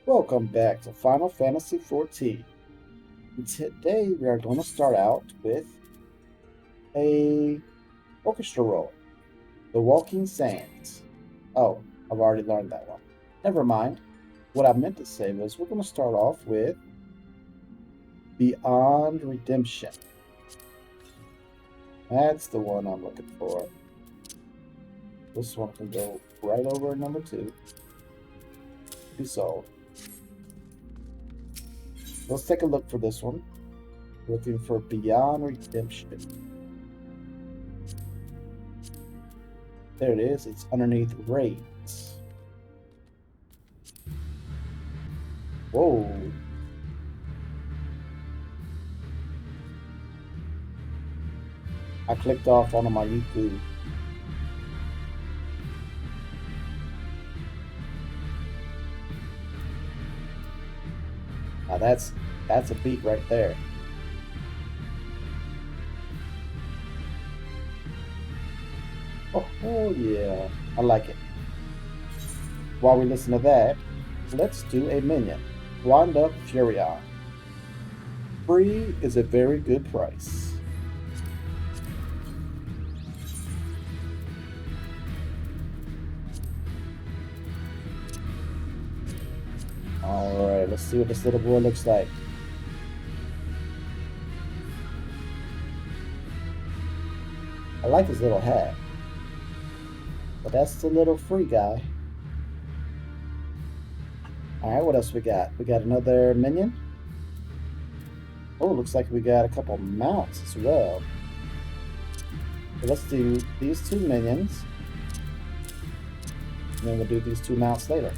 Welcome back to Final Fantasy XIV. And today we are going to start out with a orchestra roll, The Walking Sands. Oh, I've already learned that one. Never mind. What I meant to say was we're going to start off with Beyond Redemption. That's the one I'm looking for. This one can go right over number 2. Be sold. Let's take a look for this one. Looking for Beyond Redemption. There it is. It's underneath raids. Whoa. I clicked off on my YouTube. Now that's a beat right there. Oh yeah, I like it. While we listen to that, let's do a minion. Wind up Furion. Free is a very good price. Alright, let's see what this little boy looks like. I like his little hat. But that's the little free guy. Alright, what else we got? We got another minion. Oh, looks like we got a couple mounts as well. So let's do these 2 minions. And then we'll do these 2 mounts later.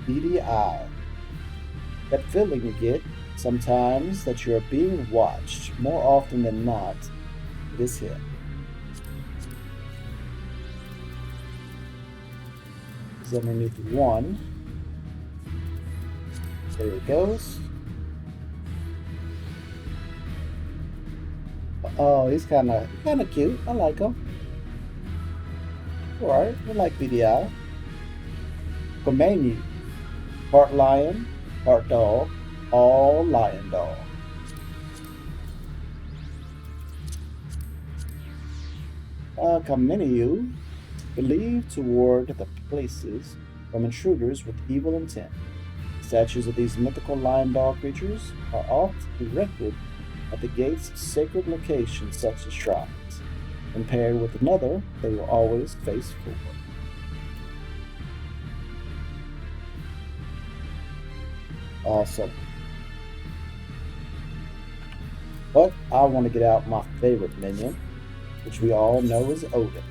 DDI. That feeling you get sometimes that you are being watched. More often than not, it is here. It's underneath 1. There he goes. Oh, he's kind of cute. I like him. All right, we like BDI. Menu. Part lion, part dog, all lion dog. Comeniu, believed toward the places from intruders with evil intent. Statues of these mythical lion dog creatures are often erected at the gates of sacred locations such as shrines. When paired with another, they will always face forward. Awesome. But I want to get out my favorite minion, which we all know is Odin.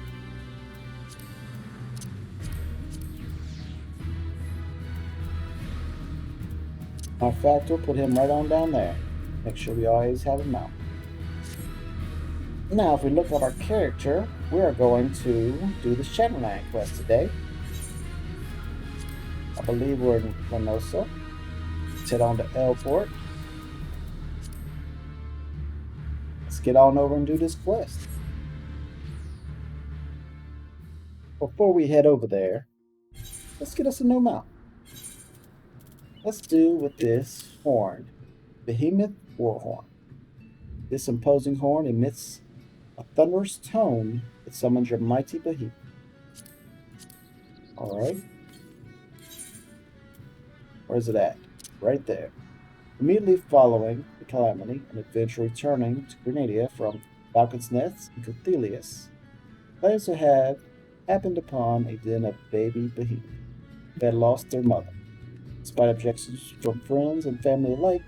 In fact, we'll put him right on down there. Make sure we always have him out. Now, if we look at our character, we are going to do the Shadowland quest today. I believe we're in Lenosa. Let's head on to Elport. Let's get on over and do this quest. Before we head over there, let's get us a new mount. Let's do with this horn, Behemoth Warhorn. This imposing horn emits a thunderous tone that summons your mighty behemoth. Alright. Where's it at? Right there. Immediately following the calamity, an adventurer returning to Grenadia from Falcon's Nest and Cathelius claims to have happened upon a den of baby behemoth that had lost their mother. Despite objections from friends and family alike,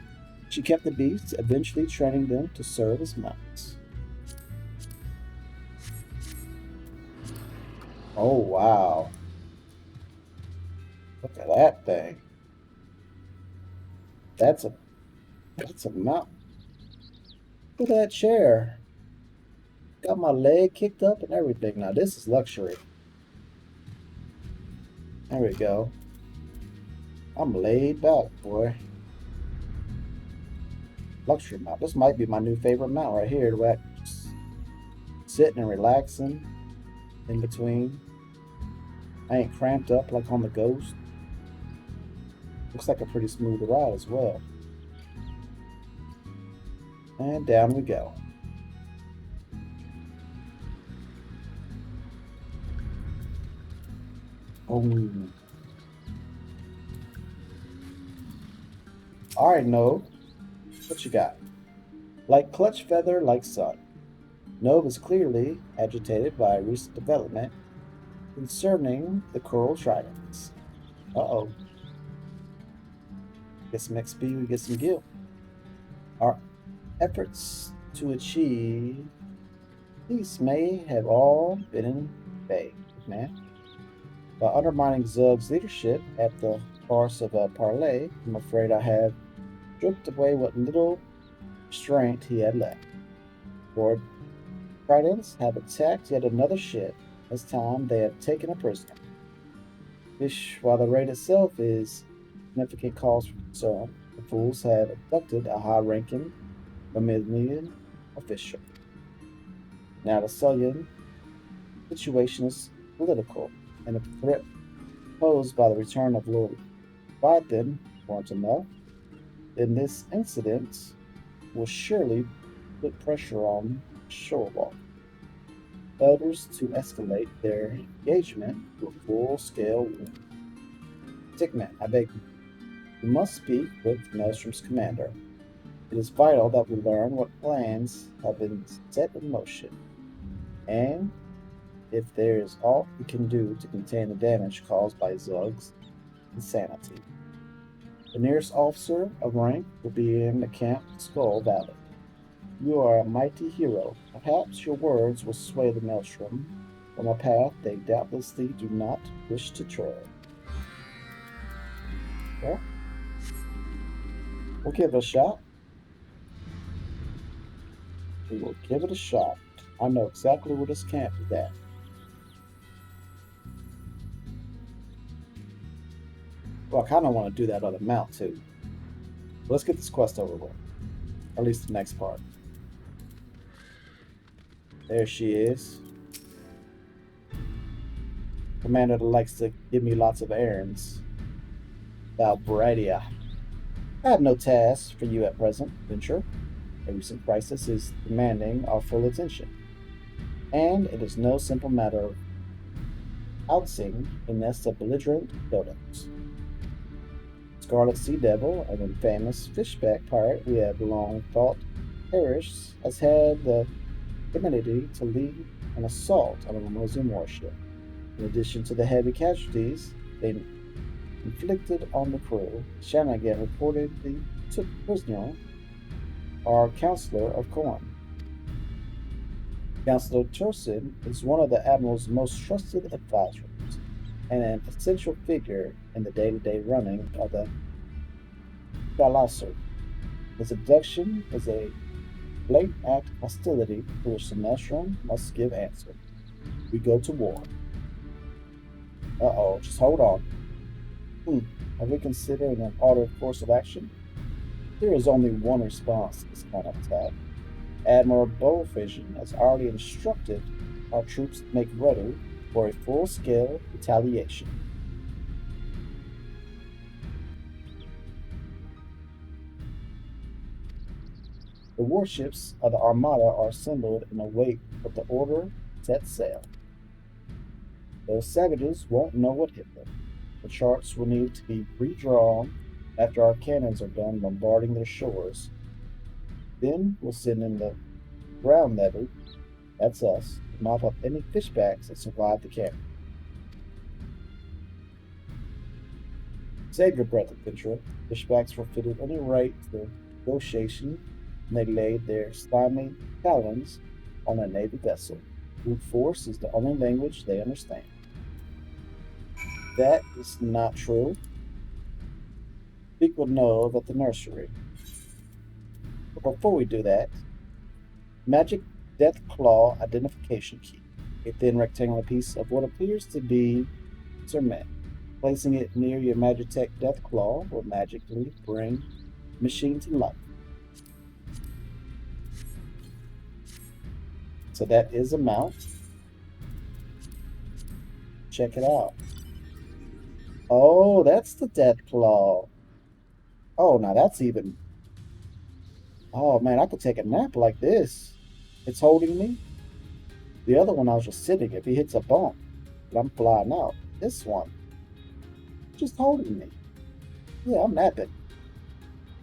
she kept the beasts, eventually training them to serve as mounts. Oh wow. Look at that thing. That's a mount. Look at that chair. Got my leg kicked up and everything. Now this is luxury. There we go. I'm laid back, boy. Luxury mount. This might be my new favorite mount right here. Just sitting and relaxing in between I ain't cramped up like on the Ghost. Looks like a pretty smooth ride as well. And down we go. Oh. Alright, Nove. What you got? Like Clutchfather, like Sun. Nove is clearly agitated by a recent development concerning the coral tridents. Uh-oh. Get some XP, we get some gil. Our efforts to achieve peace may have all been in vain, man. By undermining Zug's leadership at the farce of a parley, I'm afraid I have stripped away what little strength he had left. Lord Tridents have attacked yet another ship. This time they have taken a prisoner. While the raid itself is significant cause for concern, the fools have abducted a high-ranking Romanian official. Now the Sullian situation is political, and the threat posed by the return of Lord Leviathan weren't enough, then this incident will surely put pressure on Shorewalk elders to escalate their engagement to a full-scale war. Dickman, I beg you, we must speak with Maelstrom's commander. It is vital that we learn what plans have been set in motion, and if there is aught we can do to contain the damage caused by Zug's insanity. The nearest officer of rank will be in the Camp Skull Valley. You are a mighty hero. Perhaps your words will sway the Maelstrom from a path they doubtlessly do not wish to tread. Well, we'll give it a shot. We will give it a shot. I know exactly where this camp is at. Well, I kind of want to do that other mount too. Let's get this quest over with. At least the next part. There she is. Commander that likes to give me lots of errands. Valbradia. I have no tasks for you at present, Venture. A recent crisis is demanding our full attention. And it is no simple matter of outsing a nest of belligerent dodos. Scarlet Sea Devil, an infamous fishback pirate we have long thought perished, has had the temerity to lead an assault on a Muslim warship. In addition to the heavy casualties they inflicted on the crew, Shanagan reportedly took prisoner our Counselor of Corn. Counselor Tursin is one of the Admiral's most trusted advisors and an essential figure in the day-to-day running of the Galasser. His abduction is a blatant act of hostility to which the Maelstrom must give answer. We go to war. Uh-oh, just hold on. Have we considered an ordered course of action? There is only one response to this kind of attack. Admiral Bullfission has already instructed our troops to make ready for a full-scale retaliation. The warships of the Armada are assembled in a wait for the order to set sail. Those savages won't know what hit them. The charts will need to be redrawn after our cannons are done bombarding their shores. Then we'll send in the ground levy, that's us, to mop up any fishbacks that survive the cannon. Save your breath, adventurer. Fishbacks were fitted any right to negotiation, and they laid their slimy talons on a Navy vessel. Brute force is the only language they understand. That is not true. Speak with Nove at the nursery. But before we do that, magic death claw identification key. A thin rectangular piece of what appears to be cement. Placing it near your Magitech death claw will magically bring the machine to life. So that is a mount. Check it out. Oh, that's the death claw. Oh, now that's even. Oh man, I could take a nap like this. It's holding me. The other one I was just sitting. If he hits a bump, I'm flying out. This one just holding me. Yeah, I'm napping.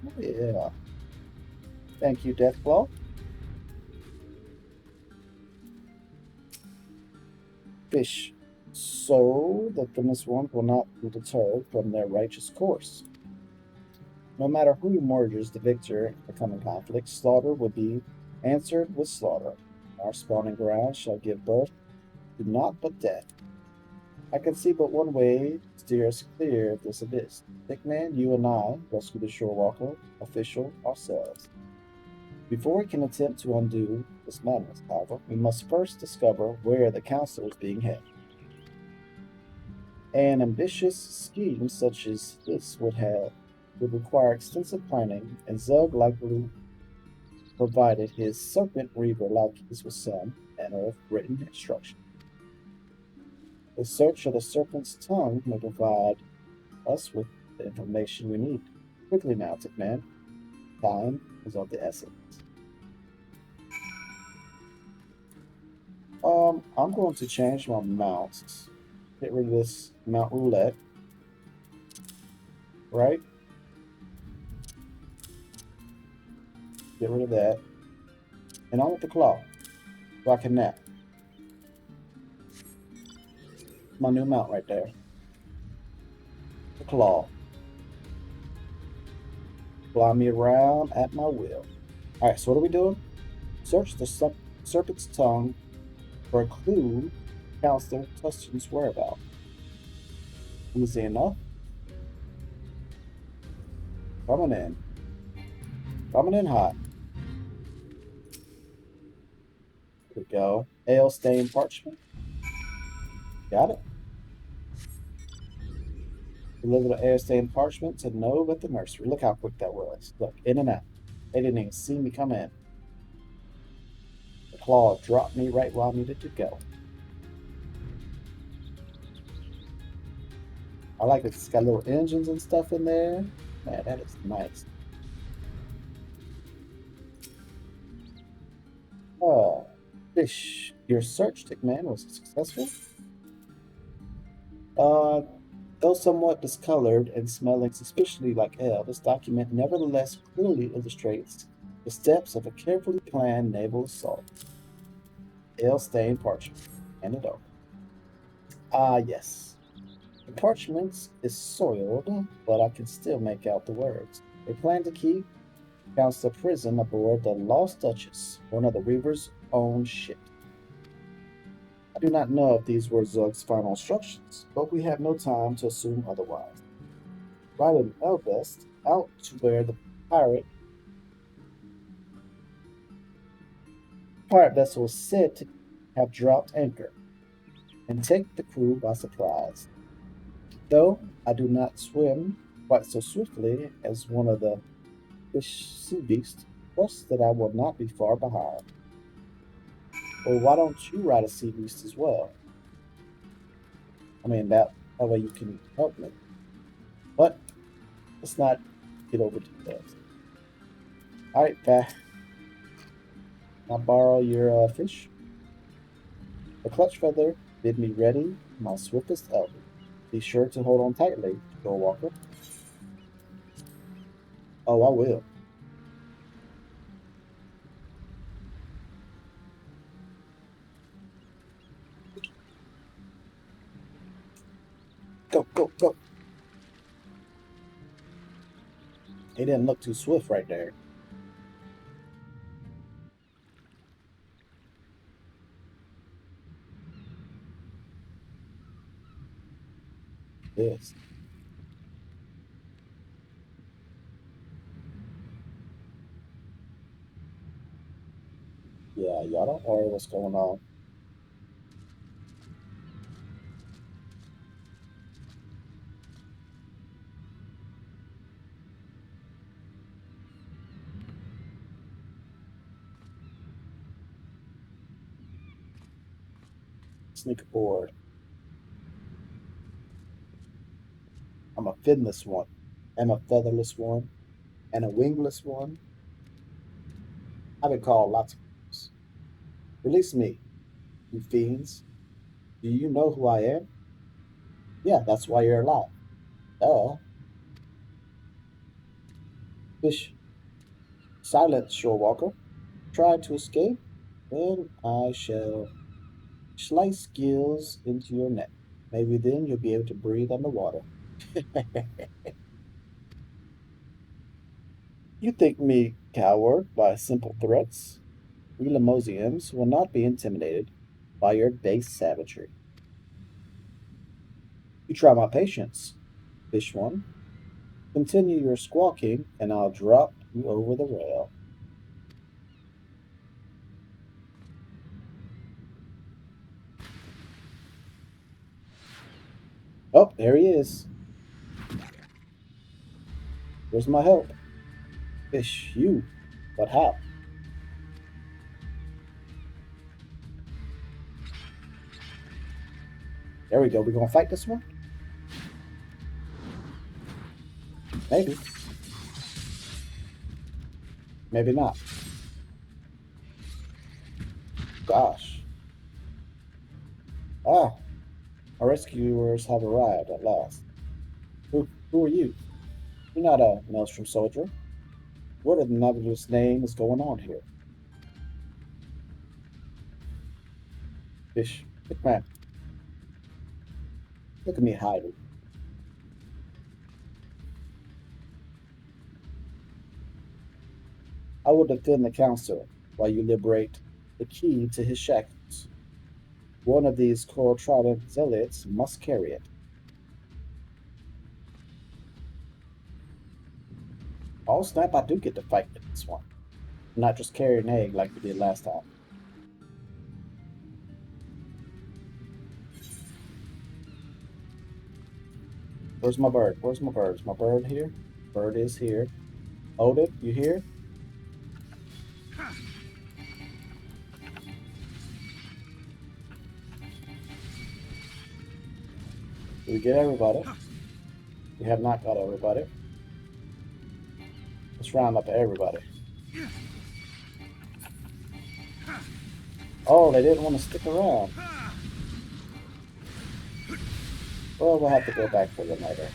Oh, yeah. Thank you, Deathclaw. Fish. So the famous ones will not be deterred from their righteous course. No matter who emerges the victor in the coming conflict, slaughter will be answered with slaughter. Our spawning ground shall give birth to naught but death. I can see but one way to steer us clear of this abyss. Thickman, you and I rescue the shorewalker, official, ourselves. Before we can attempt to undo this madness, however, we must first discover where the council is being held. An ambitious scheme such as this would require extensive planning, and Zug likely provided his serpent reaver lackeys with some manner of written instruction. The search of the serpent's tongue may provide us with the information we need. Quickly now, Tickman. Time is of the essence. I'm going to change my mounts. Get rid of this mount roulette, right? Get rid of that. And I want the claw, so I can nap. My new mount right there. The claw. Fly me around at my will. Alright, so what are we doing? Search the serpent's tongue for a clue Counselor Tustin's whereabouts. Easy enough. Coming in. Coming in hot. Here we go. Ale stained parchment. Got it. Deliver the ale stained parchment to Nove at the nursery. Look how quick that was. Look, in and out. They didn't even see me come in. The claw dropped me right where I needed to go. I like it. It's got little engines and stuff in there. Man, that is nice. Oh, fish. Your search, Tickman, was successful. Uh, though somewhat discolored and smelling suspiciously like ale, this document nevertheless clearly illustrates the steps of a carefully planned naval assault. Ale stained parchment. Hand it over. Ah, yes. The parchment is soiled, but I can still make out the words. They plan to keep Council prison aboard the Lost Duchess, one of the Reaver's own ships. I do not know if these were Zug's final instructions, but we have no time to assume otherwise. Ride an Elvest out to where the pirate vessel is said to have dropped anchor, and take the crew by surprise. Though I do not swim quite so swiftly as one of the fish sea beasts, trust that I will not be far behind. Or why don't you ride a sea beast as well? I mean, that way you can help me. But let's not get over details. All right, back. I'll borrow your fish. The Clutchfather bid me ready my swiftest elder. Be sure to hold on tightly, Joe Walker. Oh, I will. Go, go, go. He didn't look too swift right there. Yes. Yeah, y'all don't worry what's going on. Sneak aboard. I'm a finless one, I'm a featherless one, and a wingless one. I've been called lots of names. Release me, you fiends. Do you know who I am? Yeah, that's why you're alive. Duh. Fish. Silence, Shorewalker. Try to escape, then I shall slice skills into your neck. Maybe then you'll be able to breathe underwater. You think me coward by simple threats? We Lemosians will not be intimidated by your base savagery. You try my patience, fish one. Continue your squawking, and I'll drop you over the rail. Oh, there he is. Where's my help? Fish, you. But how? There we go. We gonna fight this one? Maybe. Maybe not. Gosh. Ah, our rescuers have arrived at last. Who are you? You're not a Maelstrom soldier. What in the nebulous name is going on here? Fish. Look, man. Look at me hiding. I will defend the council while you liberate the key to his shackles. One of these core trident zealots must carry it. Oh snap, I do get to fight with this one. Not just carry an egg like we did last time. Where's my bird? Where's my bird? Is my bird here? Bird is here. Hold it, you here? Did we get everybody? We have not got everybody. Let's round up everybody. Oh, they didn't want to stick around. Well, we'll have to go back for them later.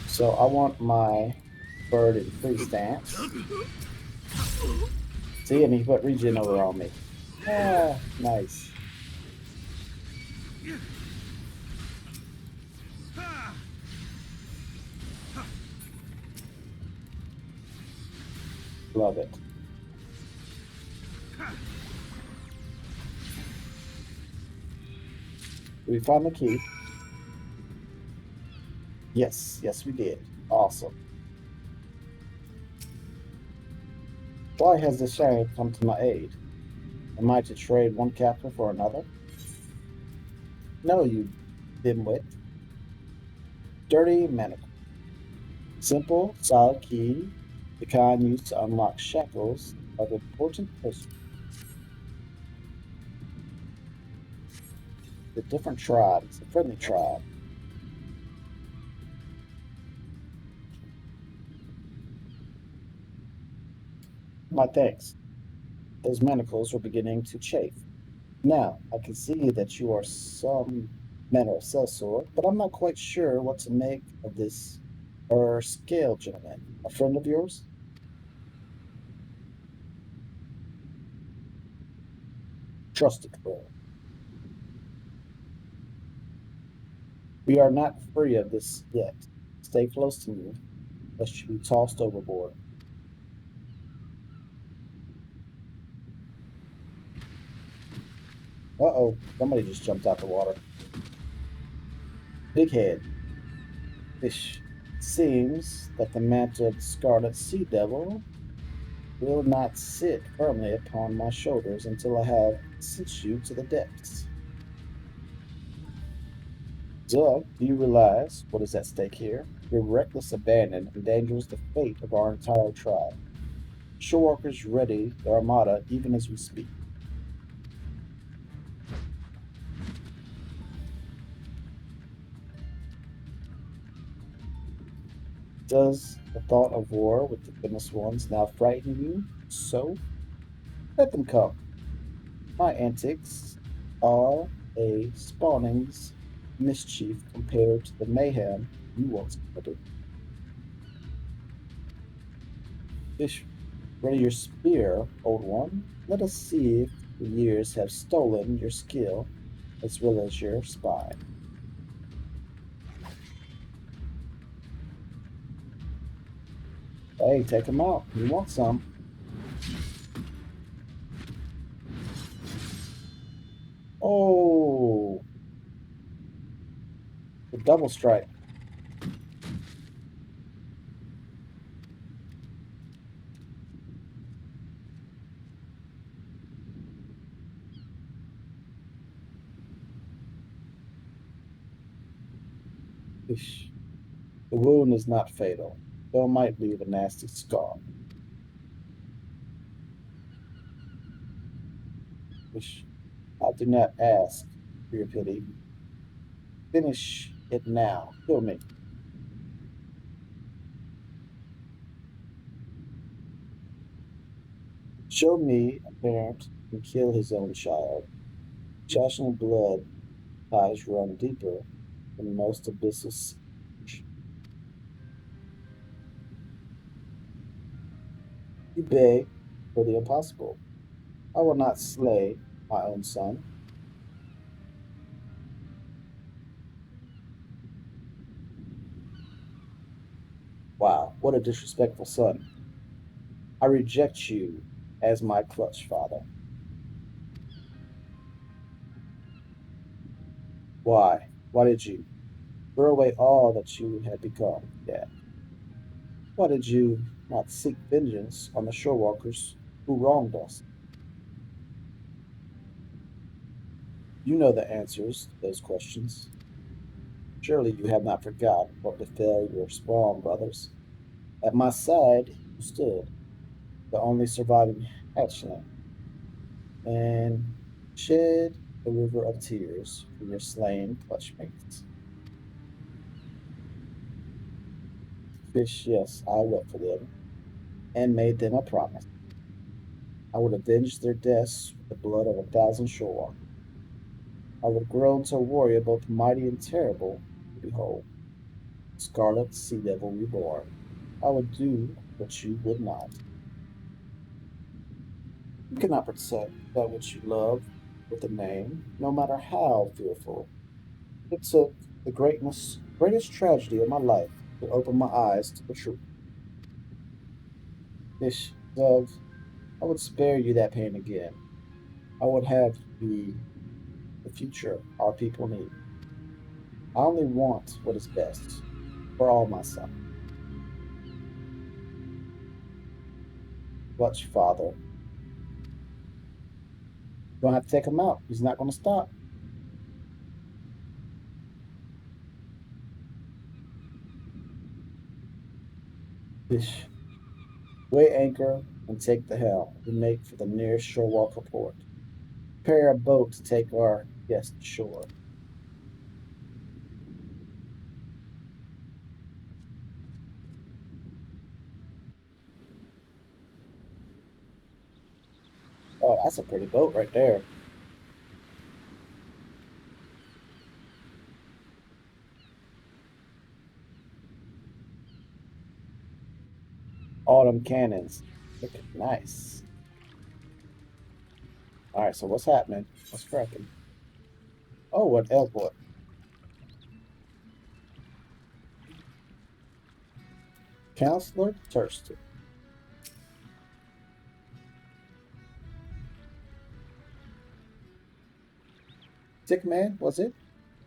So I want my bird in free stance. See, and he put regen over on me. Ah, nice. Love it. Did we find the key? Yes, yes, we did. Awesome. Why has the sheriff come to my aid? Am I to trade one captain for another? No, you dimwit. Dirty manacle. Simple, solid key, the kind used to unlock shackles of important persons. The different tribes, a friendly tribe. My thanks. Those manacles were beginning to chafe. Now, I can see that you are some manner of sellsword, but I'm not quite sure what to make of this scale gentleman. A friend of yours? Trusted friend. We are not free of this yet. Stay close to me, lest you be tossed overboard. Uh-oh, somebody just jumped out the water. Big head. Fish. Seems that the mantle of the scarlet sea devil will not sit firmly upon my shoulders until I have sent you to the depths. Zug, do you realize what is at stake here? Your reckless abandon endangers the fate of our entire tribe. Shoreworkers ready their armada even as we speak. Does the thought of war with the goodness ones now frighten you? So let them come. My antics are a spawning's mischief compared to the mayhem you once committed. Fish, ready your spear, old one. Let us see if the years have stolen your skill as well as your spine. Hey, take them out. You want some? Oh, the double strike. Fish. The wound is not fatal, though it might leave a nasty scar. Fish. I do not ask for your pity. Finish it now. Kill me. Show me a parent can kill his own child. Passionate blood ties run deeper than most abyssal seas. You beg for the impossible. I will not slay my own son. Wow, what a disrespectful son. I reject you as my clutch father. Why? Why did you throw away all that you had become, Dad? Why did you not seek vengeance on the shorewalkers who wronged us? You know the answers to those questions. Surely you have not forgotten what befell your spawn brothers. At my side you stood, the only surviving hatchling, and shed a river of tears for your slain clutchmates. Fish, yes, I wept for them, and made them a promise. I would avenge their deaths with the blood of 1,000 shorewalkers. I would grow into a warrior both mighty and terrible to behold. Scarlet Sea Devil reborn. I would do what you would not. You cannot protect that which you love with a name, no matter how fearful. It took the greatest tragedy of my life to open my eyes to the truth. Fish, Dove, I would spare you that pain again. I would have you the future our people need. I only want what is best for all my sons. Clutch, Father. You don't have to take him out. He's not going to stop. Fish, weigh anchor and take the helm. We make for the nearest shorewalker port. Prepare a boat to take our guest ashore. Oh, that's a pretty boat right there. Autumn cannons. Looking nice. All right, so what's happening? What's cracking? Oh, what airport? Counselor Thurston. Sick man, was it?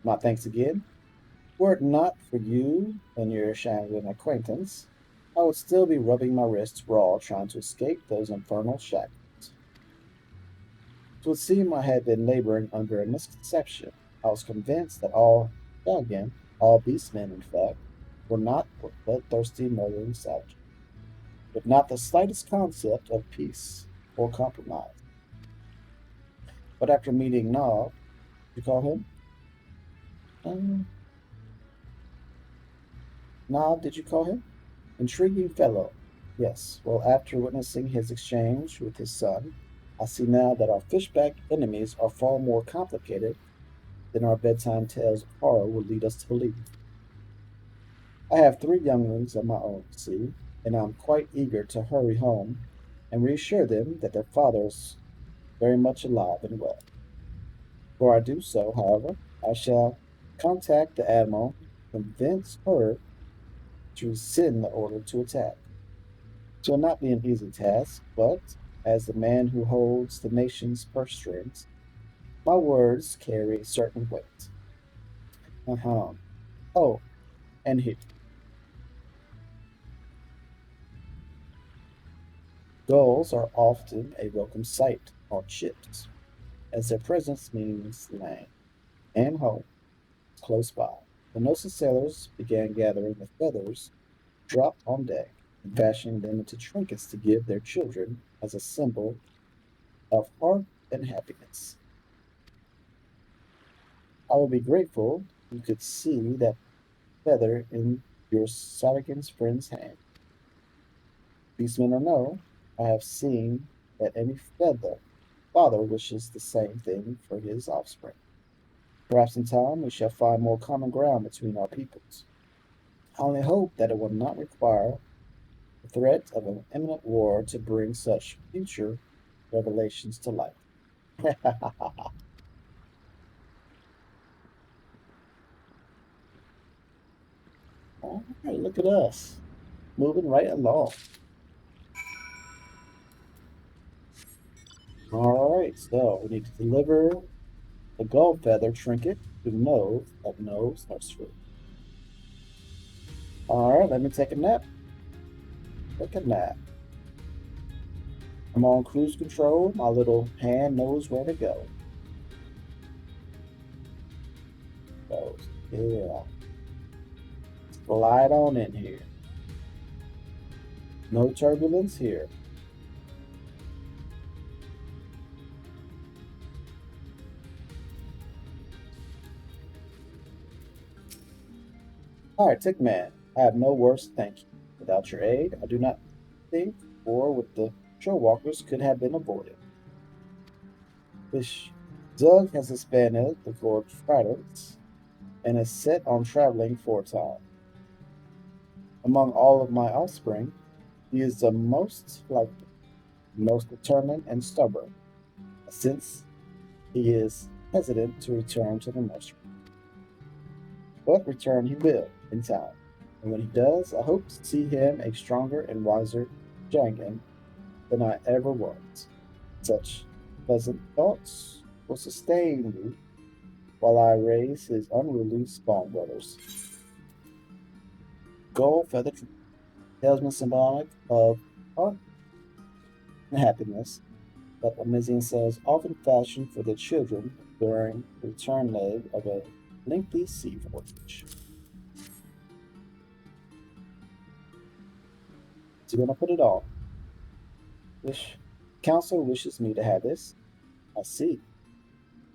My thanks again. Were it not for you and your Shanghai acquaintance, I would still be rubbing my wrists raw trying to escape those infernal shackles. It would seem I had been laboring under a misconception. I was convinced that all beastmen, in fact, were not but bloodthirsty, murdering savages, with not the slightest concept of peace or compromise. But after meeting Nob, you call him? Um, Nob, did you call him? Intriguing fellow. Yes, well, after witnessing his exchange with his son, I see now that our fishback enemies are far more complicated than our bedtime tales of horror would lead us to believe. I have three younglings of my own, see, and I'm quite eager to hurry home and reassure them that their father is very much alive and well. Before I do so, however, I shall contact the Admiral, convince her to rescind the order to attack. It will not be an easy task, but as the man who holds the nation's purse strings, my words carry a certain weight. Uh-huh. Oh, and here, gulls are often a welcome sight on ships, as their presence means land and home close by. The Nosa sailors began gathering the feathers dropped on deck and fashioning them into trinkets to give their children as a symbol of heart and happiness. I would be grateful if you could see that feather in your Saracens friend's hand. Beastmen or no, I have seen that any feather father wishes the same thing for his offspring. Perhaps in time we shall find more common ground between our peoples. I only hope that it will not require the threat of an imminent war to bring such future revelations to light. All right, look at us moving right along. All right, so we need to deliver the gold feather trinket to Nose at Nose Nursery. All right, let me take a nap. Take a nap. I'm on cruise control. My little hand knows where to go. Goes, yeah. Slide on in here. No turbulence here. All right, Tickman. I have no worse thank you. Without your aid, I do not think war with the shore walkers could have been avoided. Fish. Doug has expanded the Gorge Fridays and is set on traveling for a time. Among all of my offspring, he is the most likely, most determined and stubborn, since he is hesitant to return to the nursery. But return he will in time, and when he does, I hope to see him a stronger and wiser Jangan than I ever was. Such pleasant thoughts will sustain me while I raise his unruly spawn brothers. Gold feather talisman symbolic of art and happiness that Amizian says often fashioned for the children during the return leg of a lengthy sea voyage. So you're gonna put it on. Wish council wishes me to have this. I see.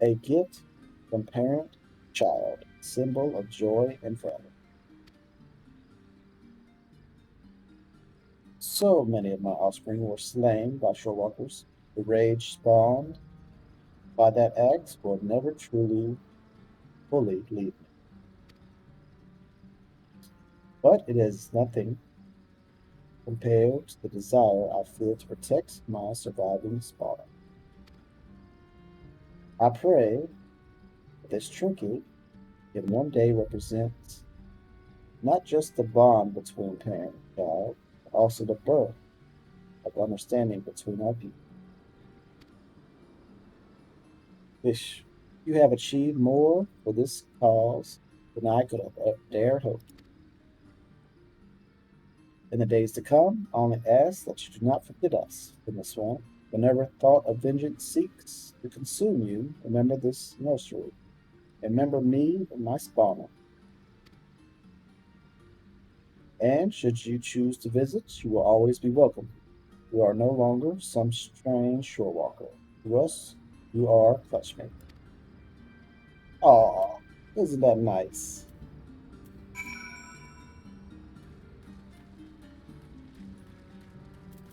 A gift from parent to child, symbol of joy and forever. So many of my offspring were slain by shorewalkers. The rage spawned by that act will never truly, fully leave me. But it is nothing compared to the desire I feel to protect my surviving spawn. I pray that this trinket can one day represent not just the bond between parent and child, but also the birth of understanding between our people. Wish you have achieved more for this cause than I could have dare hope. In the days to come, I only ask that you do not forget us in this one. Whenever thought of vengeance seeks to consume you, remember this nursery. Remember me and my spawner. And should you choose to visit, you will always be welcome. You are no longer some strange shore walker. To us, you are Clutchmate. Aw, isn't that nice?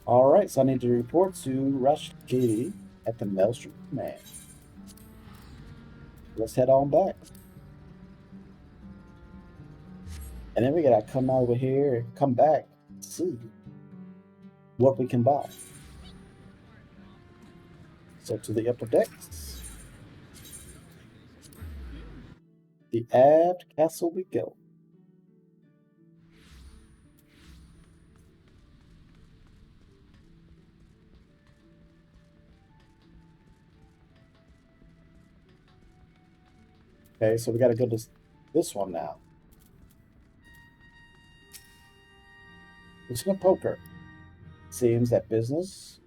Alright, so I need to report to Rush Katie at the Maelstrom Command. Let's head on back. And then we gotta come over here and come back and see what we can buy. So to the upper decks. The Abbed Castle we go. Okay, so we gotta go to this one now. Looking at poker. Seems that business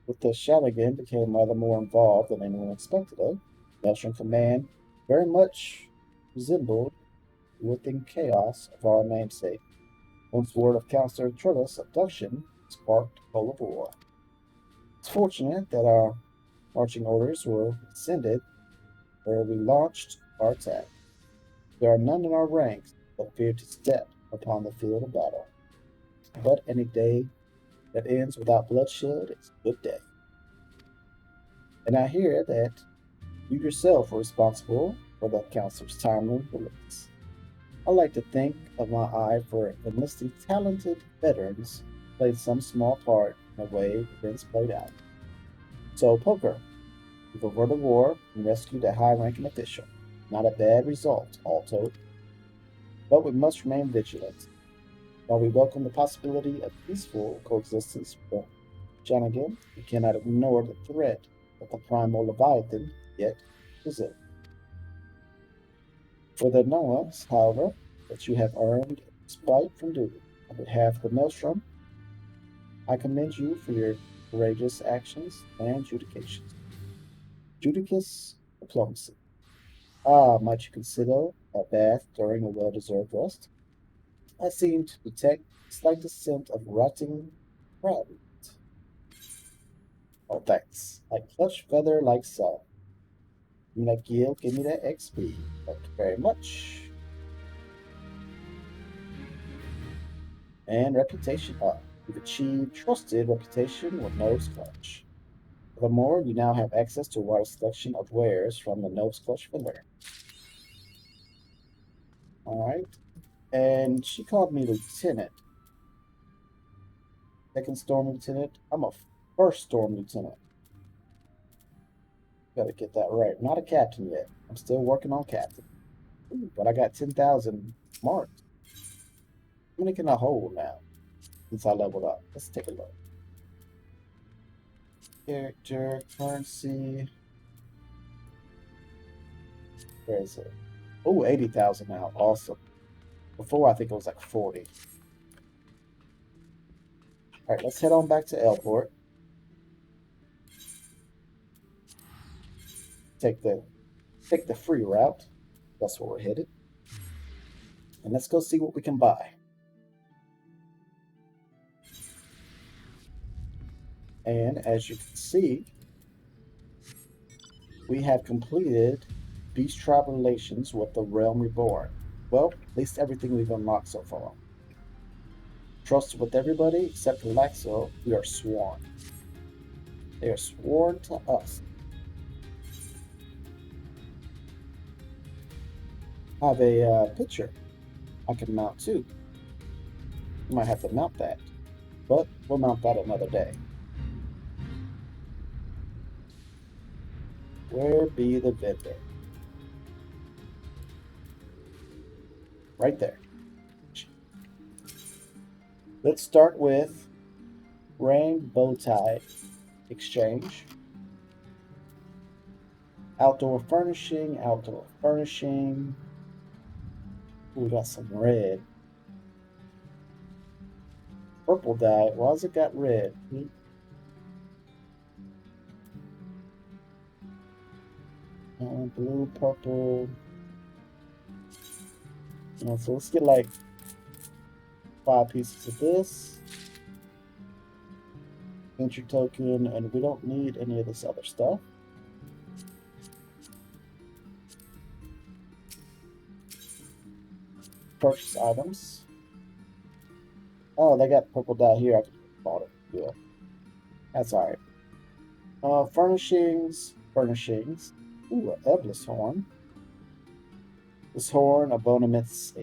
with the Shadigan became rather more involved than anyone expected of. Maelstrom Command very much resembled the within chaos of our namesake. Once word of Counselor Trillis' abduction sparked a full of war. It's fortunate that our marching orders were rescinded where we launched our attack. There are none in our ranks that fear to step upon the field of battle. But any day that ends without bloodshed is a good day. And I hear that you yourself were responsible for the Counselor's timely release. I like to think of my eye for enlisting talented veterans played some small part in the way events played out. So, poker, you've averted war and rescued a high-ranking official. Not a bad result, all told. But we must remain vigilant. While we welcome the possibility of peaceful coexistence with Janigan, we cannot ignore the threat that the primal Leviathan yet presents. For the knowledge, however, that you have earned spite from duty on behalf of the Maelstrom, I commend you for your courageous actions and judications. Judicus diplomacy. Ah, might you consider a bath during a well-deserved rest? I seem to detect a slight scent of rotting crab meat. Oh, thanks. Like Clutchfather, like so. You like Gil, give me that XP. Thank you very much. And reputation up. You've achieved trusted reputation with Nose Clutch. Furthermore, you now have access to a wide selection of wares from the Nose Clutch vendor. Alright. And she called me Lieutenant. Second Storm Lieutenant. I'm a first Storm Lieutenant. Gotta get that right. Not a captain yet. I'm still working on captain. Ooh, but I got 10,000 marked. How many can I hold now since I leveled up? Let's take a look. Character, currency. Where is it? Oh, 80,000 now. Awesome. Before, I think it was like 40. All right, let's head on back to Elport. Take the free route. That's where we're headed. And let's go see what we can buy. And as you can see, we have completed Beast Tribe relations with the Realm Reborn. Well, at least everything we've unlocked so far. Trusted with everybody except for Laxo, we are sworn. They are sworn to us. I have a picture I can mount too. You might have to mount that, but we'll mount that another day. Where be the vendor? Right there. Let's start with Rainbow Tie Exchange. Outdoor furnishing, outdoor furnishing. Ooh, we got some red. Purple dye. Why has it got red? Blue, purple. So let's get like 5 pieces of this. Entry token, and we don't need any of this other stuff. Purchase items. Oh, they got purple dye here. I could have bought it. fuel. That's alright. Furnishings. Ooh, an Eblis horn. This horn, a bone immense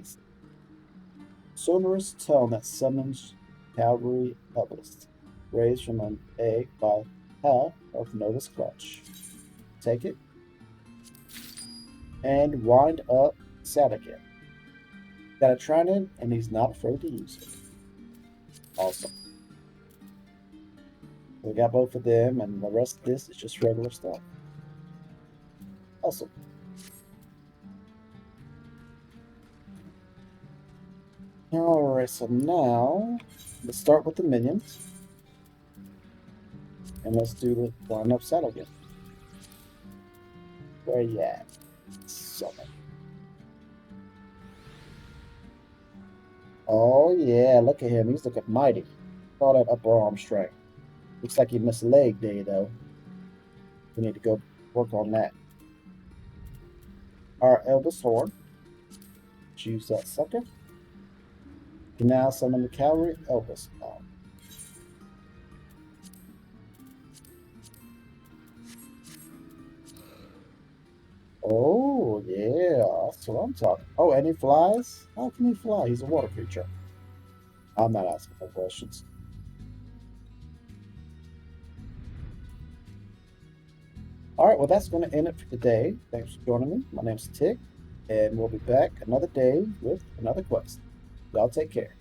sonorous tone that summons cavalry Eblis, raised from an egg by half of Nova's clutch. Take it. And wind up Sadakin. Got a Trident, and he's not afraid to use it. Awesome. We got both of them, and the rest of this is just regular stuff. Awesome. Alright, so now let's start with the minions. And let's do the wind up Sadakin. Where you at? Summon. Oh yeah, look at him. He's looking mighty. All that upper arm strength. Looks like he missed a leg day though. We need to go work on that. Our eldest horn. Choose that sucker. You can now summon the cavalry Elvis. Oh, yeah, that's what I'm talking. Oh, and he flies? How can he fly? He's a water creature. I'm not asking no questions. All right, well, that's going to end it for today. Thanks for joining me. My name's Tick, and we'll be back another day with another quest. Y'all take care.